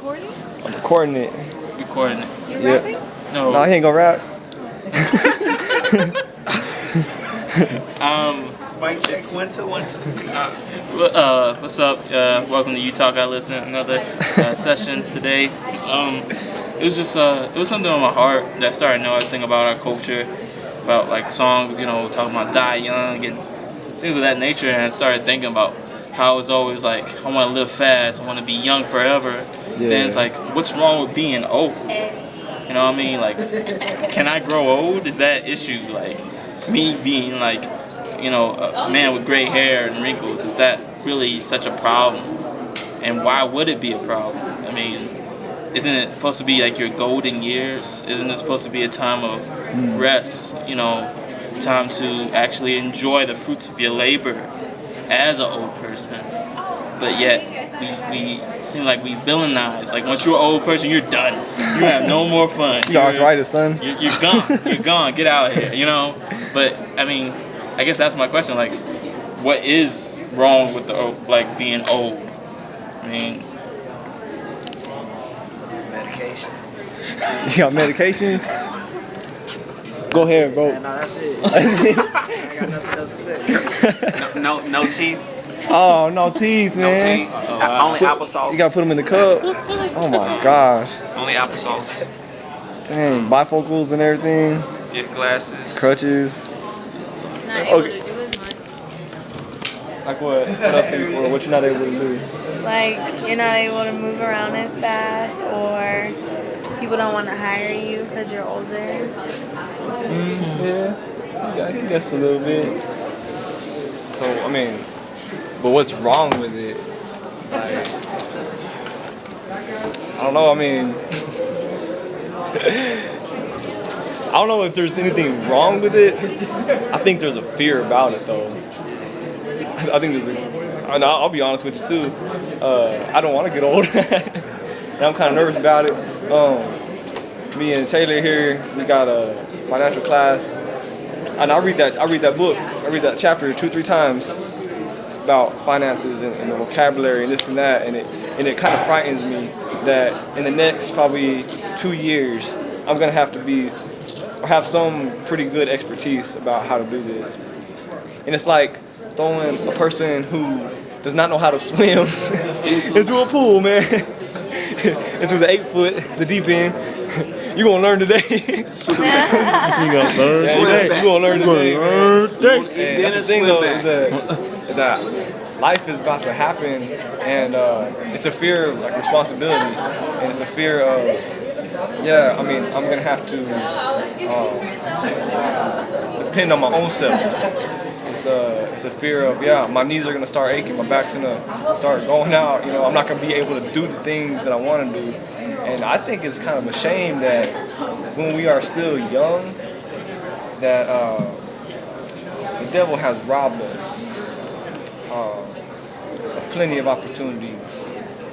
recording? I'm recording it. Recording it. You rapping? No, he ain't gonna rap. Mic check 1 2 1 2. What's up? Welcome to You Talk I Listen. Another session today. It was something on my heart that I started noticing about our culture, about like songs, talking about die young and things of that nature, and I started thinking about how it's always like I want to live fast, I want to be young forever. Yeah. Then it's like, what's wrong with being old? You know what I mean? Like, can I grow old? Is that an issue? Like, me being like, a man with gray hair and wrinkles, is that really such a problem? And why would it be a problem? I mean, isn't it supposed to be like your golden years? Isn't it supposed to be a time of rest? Time to actually enjoy the fruits of your labor as an old person. But yet, we seem like we villainize. Like, once you're an old person, you're done. You have no more fun. You're arthritis, son. You're gone. You're gone. Get out of here, But, I mean, I guess that's my question. Like, what is wrong with being old? I mean... Medication. You got medications? Go ahead, bro. No, that's it. I ain't got nothing else to say. No teeth? Oh, no teeth, man. No teeth. Only applesauce. You gotta put them in the cup. Oh my gosh. Only applesauce. Dang, bifocals and everything. Get glasses. Crutches. Not able to do as much. Like what? What else? What you're not able to do? Like, you're not able to move around as fast, or people don't want to hire you because you're older. Yeah, I guess a little bit. So, I mean, but what's wrong with it? Like, I don't know, I mean, I don't know if there's anything wrong with it. I think there's a fear about it, though. I think and I'll be honest with you, too. I don't want to get old. And I'm kind of nervous about it. Me and Taylor here, we got a financial class. And I read that book. I read that chapter 2-3 times about finances and the vocabulary and this and that, and it kind of frightens me that in the next probably 2 years I'm gonna have to have some pretty good expertise about how to do this. And it's like throwing a person who does not know how to swim into a pool, man. Into the 8 foot, the deep end. You're gonna learn today. You're gonna learn today. You're gonna learn today. And the thing though is that life is about to happen, and it's a fear of like responsibility, and it's a fear of I'm gonna have to depend on my own self. It's a fear of my knees are gonna start aching, my back's gonna start going out. I'm not gonna be able to do the things that I want to do. And I think it's kind of a shame that when we are still young, that the devil has robbed us of plenty of opportunities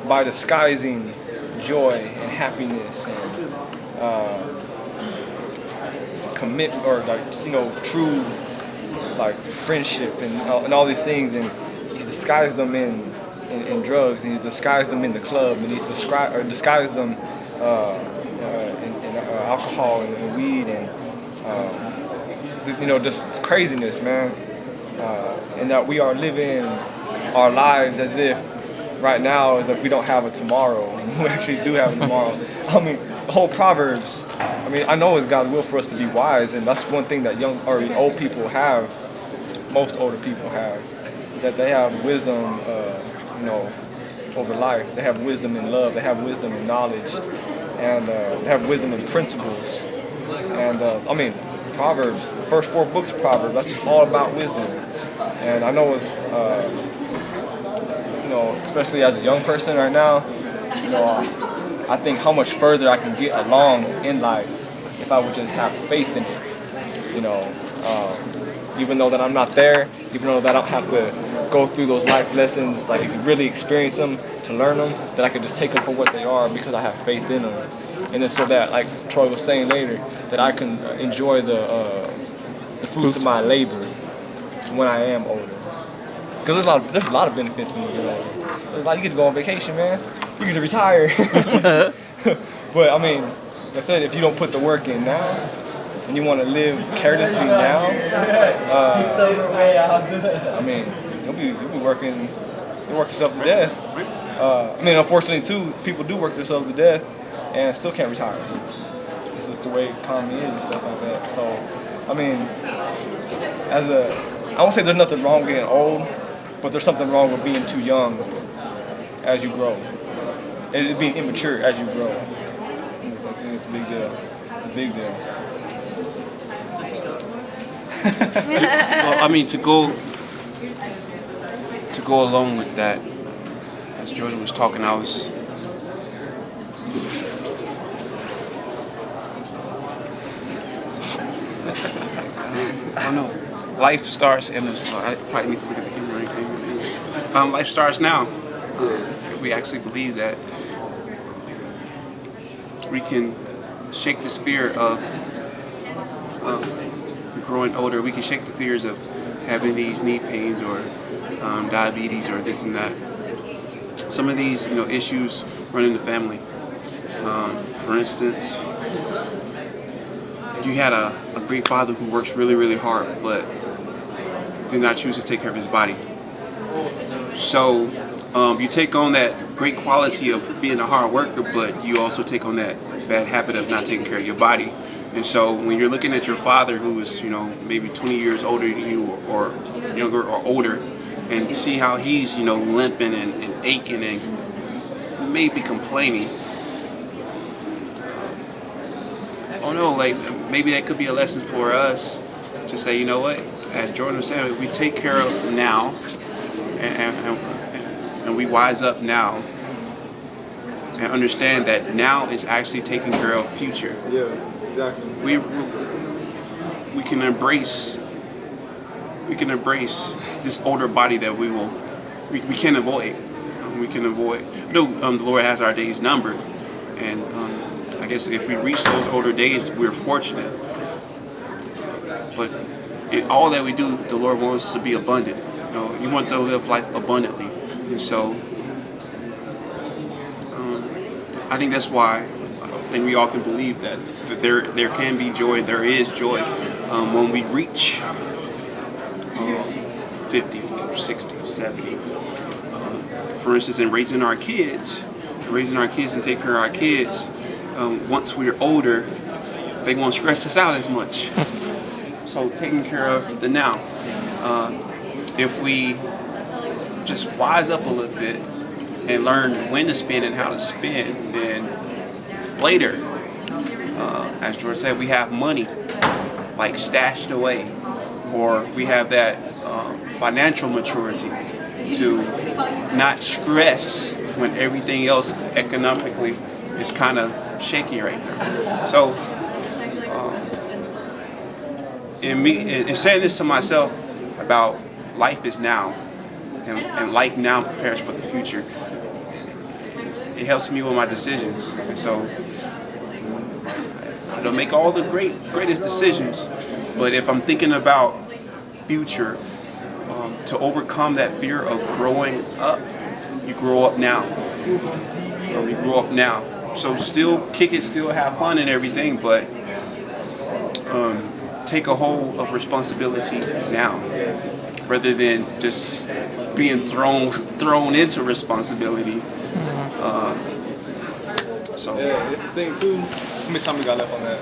by disguising joy and happiness and commitment, or true friendship and all these things, and he's disguised them in drugs, and he's disguised them in the club, and he's disguised them in alcohol and weed and just craziness, man. And that we are living our lives as if right now, as if we don't have a tomorrow. We actually do have a tomorrow. I mean, the whole Proverbs. I mean, I know it's God's will for us to be wise, and that's one thing that young or old people have. Most older people have, that they have wisdom, over life. They have wisdom in love. They have wisdom in knowledge, and they have wisdom in principles. And Proverbs, the first 4 books of Proverbs, that's all about wisdom. And I know it's, especially as a young person right now, I think how much further I can get along in life if I would just have faith in it. Even though that I'm not there, even though that I don't have to go through those life lessons, like if you really experience them to learn them, that I could just take them for what they are because I have faith in them. And then so that, like Troy was saying later, that I can enjoy the fruits of my labor when I am older. Because there's a lot of benefits when you get older. You get to go on vacation, man. you get to retire. But I mean, like I said, if you don't put the work in now, and you want to live carelessly now, I mean, you'll be working yourself to death. I mean, unfortunately too, people do work themselves to death and still can't retire. It's just the way economy is and stuff like that. So, I mean, I won't say there's nothing wrong with getting old, but there's something wrong with being too young as you grow. And being immature as you grow. I think it's a big deal. It's a big deal. Well, I mean, to go along with that, as Jordan was talking, I don't know. Life starts, and I probably need to look at the camera right there. Life starts now. We actually believe that we can shake this fear of growing older. We can shake the fears of having these knee pains or diabetes or this and that. Some of these, issues run in the family. For instance, you had a great father who works really, really hard, but did not choose to take care of his body. So you take on that great quality of being a hard worker, but you also take on that bad habit of not taking care of your body. And so when you're looking at your father who is, maybe 20 years older than you or younger or older, and you see how he's, limping and aching and maybe complaining, maybe that could be a lesson for us to say, you know what, as Jordan was saying, if we take care of now and we wise up now and understand that now is actually taking care of future. Yeah, exactly. We can embrace this older body that we can avoid. We can avoid. The Lord has our days numbered, and I guess if we reach those older days, we're fortunate. But in all that we do, the Lord wants us to be abundant. You want to live life abundantly, and so I think that's why I think we all can believe that there can be joy. There is joy when we reach 50, 60, 70. For instance, in raising our kids and taking care of our kids, once we're older, they won't stress us out as much. So taking care of the now. If we just wise up a little bit and learn when to spend and how to spend, then later, as George said, we have money like stashed away, or we have that financial maturity to not stress when everything else economically is kind of shaky right now. So, in saying this to myself about life is now, and life now prepares for the future, it helps me with my decisions. And so, I don't make all the greatest decisions, but if I'm thinking about future, to overcome that fear of growing up, you grow up now. You grow up now. So still kick it, still have fun and everything, but take a hold of responsibility now, rather than just being thrown into responsibility. Yeah, the thing too. How many time we got left on that?